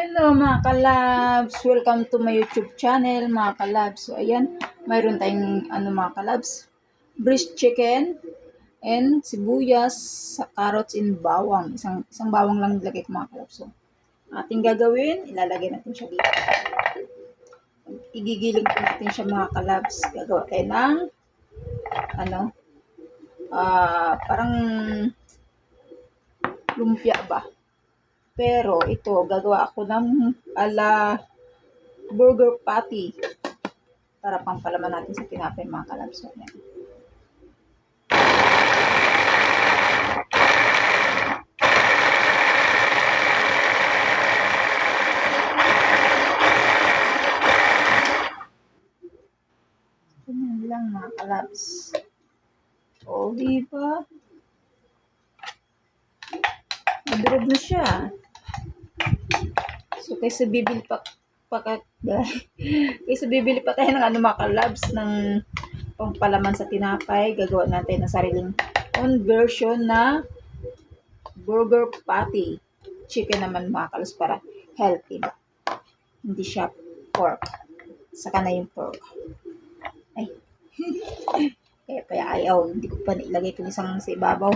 Hello mga kalabs! Welcome to my YouTube channel mga kalabs. So ayan, mayroon tayong mga kalabs, breast chicken and sibuyas, carrots and bawang. Isang bawang lang nilagay ko mga kalabs. So ating gagawin, ilalagay natin siya dito. Igigiling ko natin siya mga kalabs. Gagawa tayo ng parang lumpia ba? Pero ito, gagawa ako ng ala burger patty para pampalaman natin sa tinapay mga kalabs. So, yan. Ganyan lang mga kalabs. O, diba? Madurog na siya. So, kaysa bibili pa tayo ng mga kalabs ng pampalaman sa tinapay, gagawa natin ng sariling own version na burger patty. Chicken naman mga kalabs para healthy ba. Hindi siya pork. Saka na yung pork. Ay. kaya ayaw. Hindi ko pa nailagay itong isang sa ibabaw.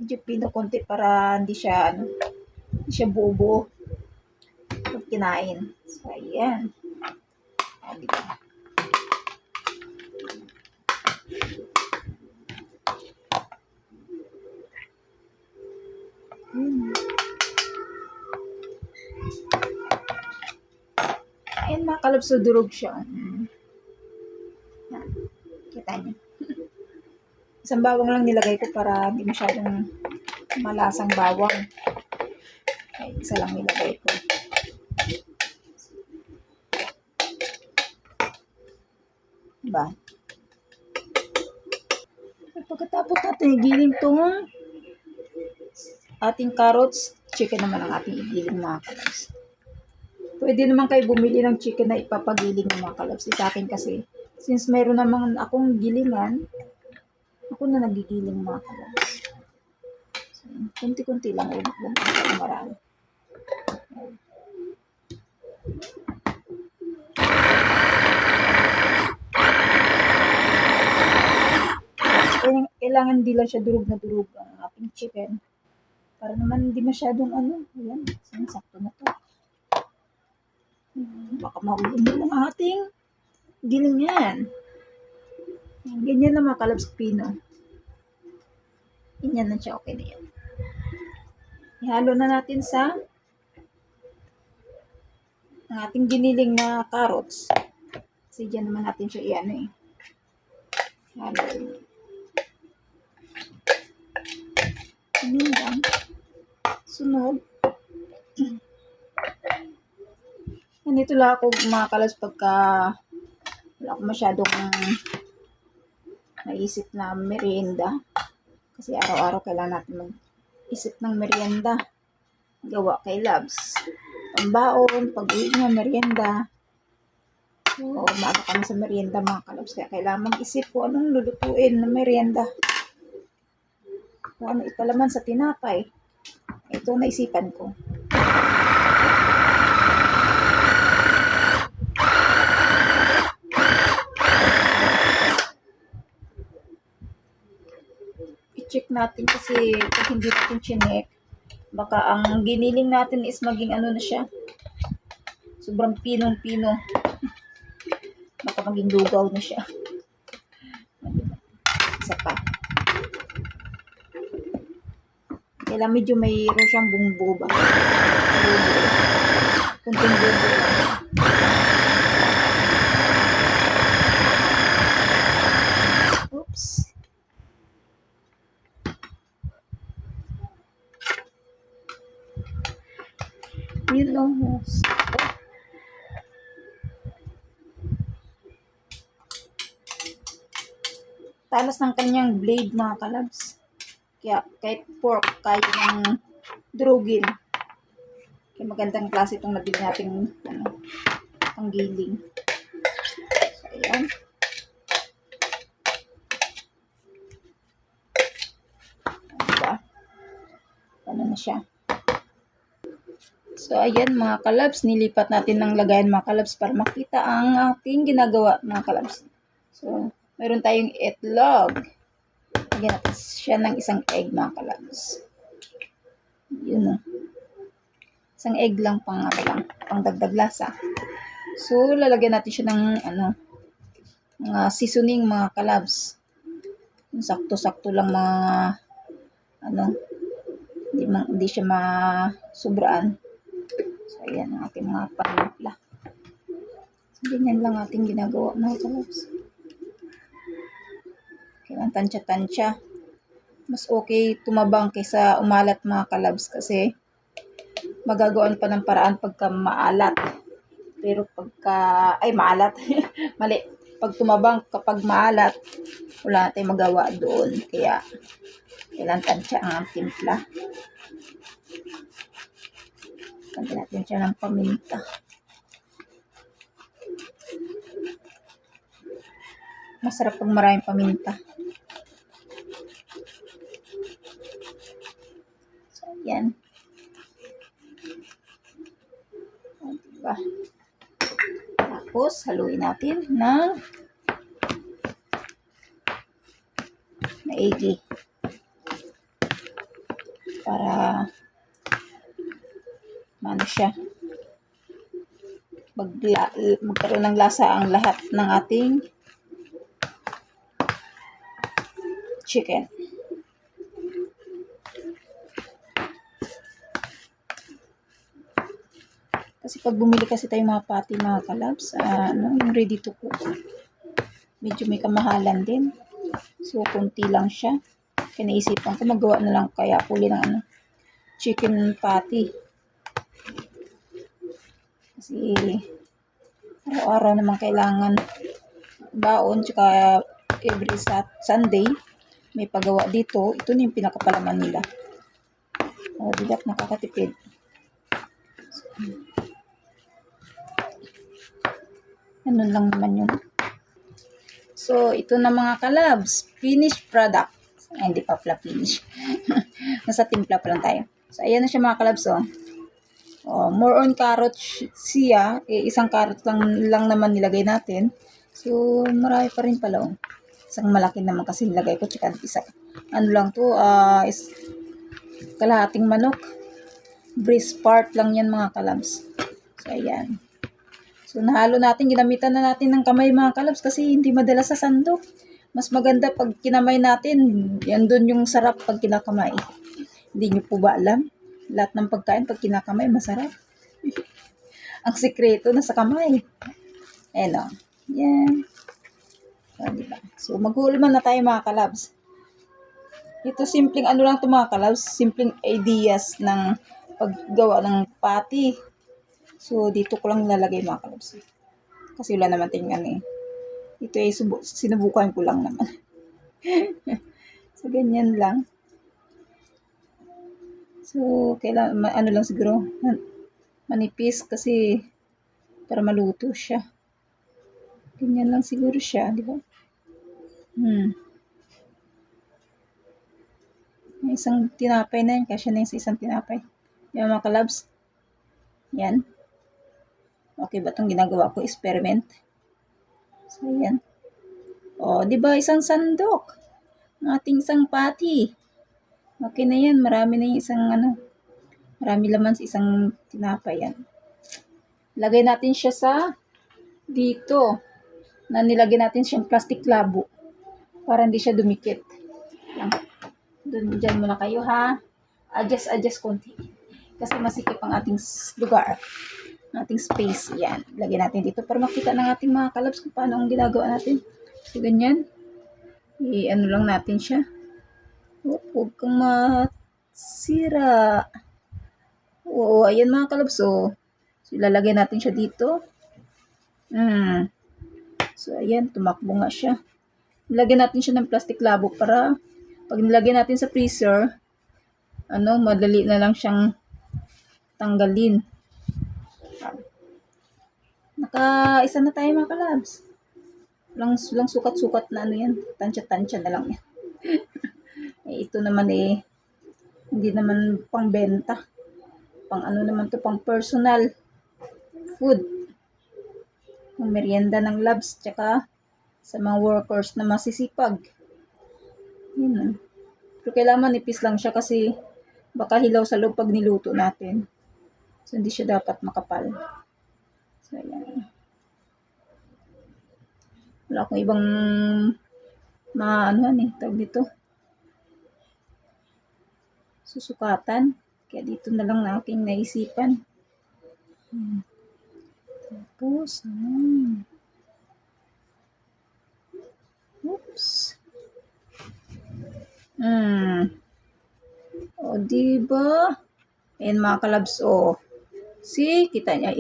Medyo pinokonti para hindi siya buo-buo pag kinain. So, ayan. Diba? Ayan mga kalabs, so durog siya. Kita niyo. Isang bawang lang nilagay ko para hindi masyadong malasang bawang. Ay, isa lang nilagay ko. Diba? Pagkatapos natin igiling itong ating carrots, chicken naman ang ating igiling mga kalabs. Pwede naman kayo bumili ng chicken na ipapagiling ng mga kalabs. Sa akin kasi, since mayroon naman akong gilingan, ako na nagigiling mga kalabs. So, kunti-kunti lang. Huwag lang marami. Kailangan hindi lang siya durog na durog ang ating chicken. Para naman hindi masyadong ayan, sakto na to. Baka mahulog mo ang ating gilingan. Ganyan lang mga kalabs pino. Ganyan na siya, okay na yan. Ihalo na natin sa ang ating giniling na carrots. Kasi dyan naman natin siya halo. Lang. Sunod. Ganito lang ako mga kalabs pagka wala ako masyadong naisip na merienda. Kasi araw-araw kailangan natin mag-isip ng merienda. Gawa kay Labs. Pambaon, pag-uwi niya, merienda. So, maaga kami sa merienda mga kalabs. Kaya kailangan mag-isip ko anong lulutuin na merienda. Kung ano ipalaman sa tinapay. Ito naisipan ko. I-check natin kasi kung hindi natin chinek, baka ang giniling natin is maging na siya. Sobrang pinong-pino. Baka maging lugaw na siya. Isa pa. Kailangan medyo mayroon siyang bungbo ba? Kunting bungbo lang. Oops. Yun lang. Talas ng kanyang blade mga kalabs. Kaya kahit pork, kaya ng durugin. Kaya magandang klase itong nabili natin panggiling. So, ayan. ano na siya. So, ayan mga kalabs, nilipat natin ng lagayan mga kalabs para makita ang ating ginagawa mga kalabs. So, meron tayong itlog. Lagyan natin siya ng isang egg mga kalabs. Yun o. Isang egg lang pang dagdag lasa. So, lalagyan natin siya ng mga seasoning mga kalabs. Sakto-sakto lang mga hindi siya masubraan. So, ayan ang ating mga panimpla. So, ganyan lang ating ginagawa mga kalabs. Kailangan tansya-tansya. Mas okay tumabang kaysa umalat mga kalabs kasi magagawan pa ng paraan pagka maalat. Pero maalat. Mali. Pag tumabang kapag maalat, wala tayong magawa doon. Kaya, kailangan tansya ang timpla. Lagyan natin siya ng paminta. Masarap pag maraming paminta. So, yan. Diba? Tapos, haluin natin ng maigi. Para siya. Magkaroon ng lasa ang lahat ng ating chicken. Kasi pag bumili kasi tayo mga patty mga kalabs, yung ready to cook, medyo may kamahalan din. So, konti lang siya. Kaya naisipan ko magawa na lang kaya huli ng chicken patty. Kasi araw-araw naman kailangan baon, tsaka every Sunday may pagawa dito. Ito na yung pinakapalaman nila. Diba nakakatipid. Ganun lang naman yun. So, ito na mga kalabs. Finished product. Ay, hindi pa pala finish. Nasa timpla pa lang tayo. So, ayan na siya mga kalabs. More on carrot siya. Isang carrot lang naman nilagay natin. So, marami pa rin pala. Isang malaki naman kasi nilagay ko. Tsaka isa. Ano lang to? Kalahating manok. Breast part lang yan mga kalabs. So, ayan. So, nahalo natin, ginamitan na natin ng kamay mga kalabs kasi hindi madala sa sandok. Mas maganda pag kinamay natin, yan doon yung sarap pag kinakamay. Hindi nyo po ba alam? Lahat ng pagkain pag kinakamay, masarap. Ang sikreto nasa kamay. Ayan o. Yan. So, diba? So, maghulman na tayo mga kalabs. Ito simpleng lang ito mga kalabs. Simpleng ideas ng paggawa ng patty. So, dito ko lang lalagay mga kalabs. Kasi wala naman tayong Ito ay sinubukan ko lang naman. So, ganyan lang. So, kailangan, lang siguro, manipis kasi para maluto siya. Ganyan lang siguro siya, di ba? May isang tinapay na yan, kasi na yung sa isang tinapay. Yan mga kalabs. Yan. Okay ba itong ginagawa ko? Experiment. So, yan. Di ba isang sandok? Ang ating isang patty. Okay na yan. Marami na yung isang marami laman sa isang tinapay yan. Lagay natin siya sa dito. Nilagay natin siyang plastic labo. Para hindi siya dumikit. Yan. Diyan muna kayo ha. Adjust konti. Kasi masikip ang ating lugar. Ating space. Yan. Lagyan natin dito para makita ng ating mga kalabs kung paano ang ginagawa natin. So, ganyan. Lang natin siya. Huwag kang masira. Oo, ayan mga kalabs. So, ilalagay natin siya dito. So, ayan. Tumakbo nga siya. Ilagyan natin siya ng plastic labo para pag nilagay natin sa freezer, madali na lang siyang tanggalin. Naka-isa na tayo mga kalabs. Lang sukat-sukat na yan. Tansya-tansya na lang yan. Ito naman Hindi naman pang benta. Pang ano naman to, pang personal food. Ang merienda ng labs, tsaka sa mga workers na masisipag. Yun. Pero kailangan manipis lang siya kasi baka hilaw sa loob pag niluto natin. So, hindi siya dapat makapal. So, ayan. Wala akong ibang tawag dito, susukatan. Kaya dito na lang na aking naisipan. Tapos, oops. O, diba? Ayan mga kalabs, o. See, kita niya.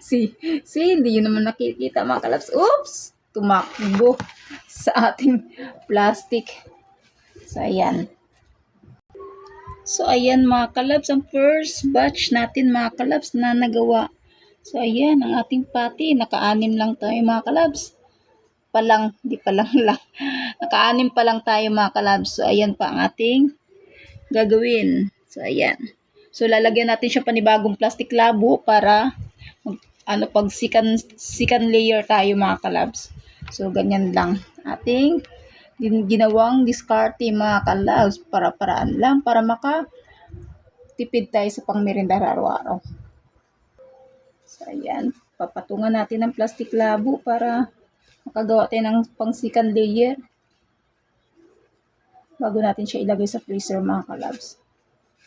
See, hindi yun naman nakikita mga kalabs. Oops! Tumakbo sa ating plastic. So, ayan. So, ayan mga kalabs, ang first batch natin mga kalabs na nagawa. So, ayan, ang ating patty. Naka-anim lang tayo mga kalabs. Hindi pa lang. Naka-anim pa lang tayo mga kalabs. So, ayan pa ang ating gagawin. So, ayan. So, lalagyan natin siya panibagong plastic labo para pag second layer tayo mga kalabs. So, ganyan lang. Ating ginawang diskarte mga kalabs. Para-paraan lang para makatipid tayo sa pangmerienda araw-araw. So, ayan. Papatungan natin ng plastic labo para makagawa tayo ng pang second layer bago natin siya ilagay sa freezer mga kalabs.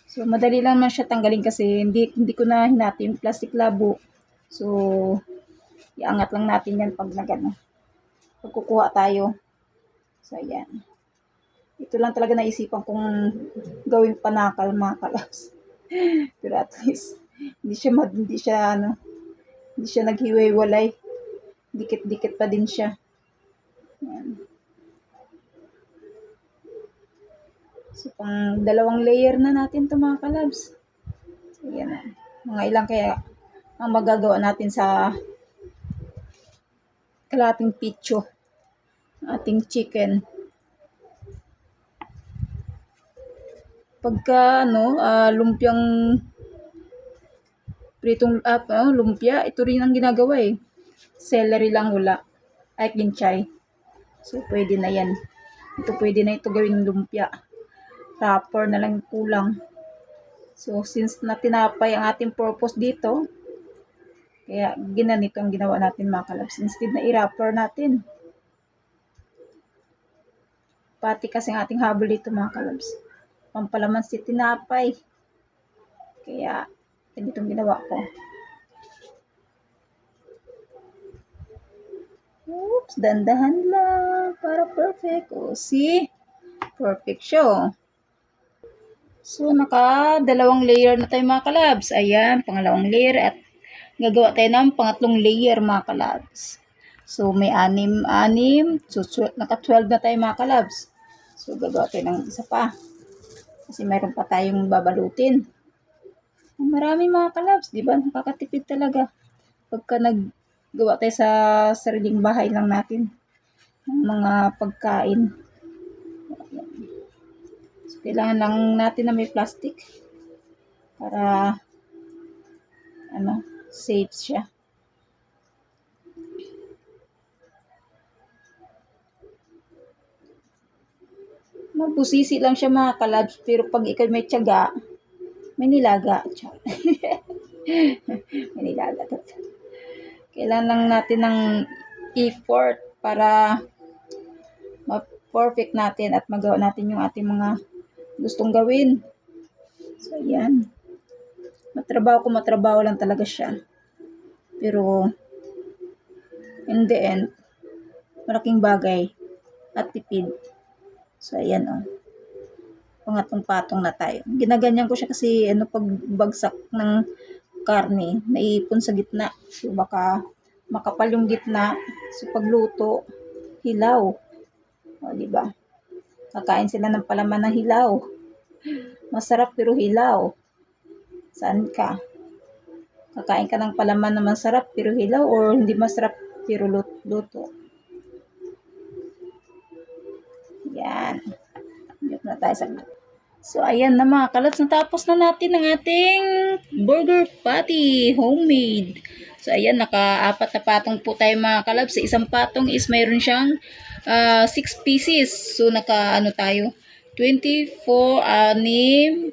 So, madali lang man siya tanggalin kasi hindi ko na hinati yung plastic labo. So, iangat lang natin yan pag pagkukuha tayo. So, ayan. Ito lang talaga naisipan kong gawing panakal mga kalabs. Pero at least, hindi siya naghiwalay. Dikit-dikit pa din siya. Ayan. So, pang dalawang layer na natin ito mga kalabs. So, yan na. Mga ilang kaya ang magagawa natin sa kalating pitso. Ating chicken. Pagka, lumpiang pritong lumpia, ito rin ang ginagawa eh. Celery lang wala. Ay, kinchay. So, pwede na yan. Pwede na ito gawing lumpia. Wrapper na lang kulang. So, since na tinapay ang ating purpose dito, kaya ginanito ang ginawa natin mga kalabs. Instead na i-wrapper natin. Pati kasi ang ating habol dito mga kalabs. Pampalaman si tinapay. Kaya, ganito ang ginawa ko. Oops, dandahan lang para perfect. O, see? Perfect siya. So, dalawang layer na tayo mga kalabs. Ayan, pangalawang layer at gagawa tayo ng pangatlong layer mga kalabs. So, may 6. So, naka-12 na tayo mga kalabs. So, gagawa tayo ng isa pa. Kasi mayroon pa tayong babalutin. Marami mga kalabs, di ba? Nakakatipid talaga. Pagka naggawa tayo sa sariling bahay lang natin ng mga pagkain. So, kailangan lang natin na may plastic para safe siya. Mabusisi lang siya mga kalabs, pero pag ikaw may tiyaga, may nilaga. May nilaga. Kailangan lang natin ng effort para ma-perfect natin at magawa natin yung ating mga gustong gawin. So, ayan. Matrabaho lang talaga siya. Pero, in the end, malaking bagay at tipid. So, ayan pangatlong patong na tayo. Ginaganyan ko siya kasi pagbagsak ng karne, naipon sa gitna. So, baka makapal yung gitna. So, pagluto, hilaw. O, diba? Kakain sila ng palaman na hilaw. Masarap pero hilaw. Saan ka? Kakain ka ng palaman na masarap pero hilaw or hindi masarap pero luto. Yan. Dito na tayo So, ayan na mga kalabs, natapos na natin ang ating burger patty, homemade. So, ayan, naka-apat na patong po tayo mga kalabs. Sa isang patong is mayroon siyang 6 pieces. So, ano tayo, 24, 6,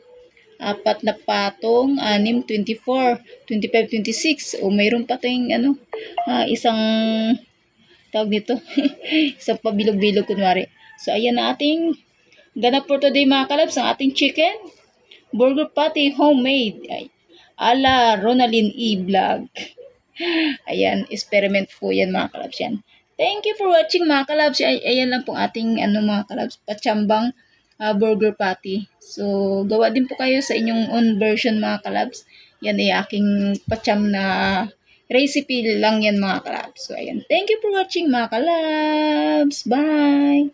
apat na patong, 6, 24, 25, 26. O, mayroon pa tayong, isang, tawag nito, isang pabilog-bilog kunwari. So, ayan na ating ganap for today mga kalabs, ang ating chicken burger patty homemade. Ay, ala Ronaldin E. Vlog. Ayan, experiment po yan mga kalabs yan. Thank you for watching mga kalabs. Ayan lang pong ating mga kalabs, patsambang burger patty. So, gawa din po kayo sa inyong own version mga kalabs. Yan ay aking patsam na recipe lang yan mga kalabs. So, ayan. Thank you for watching mga kalabs. Bye!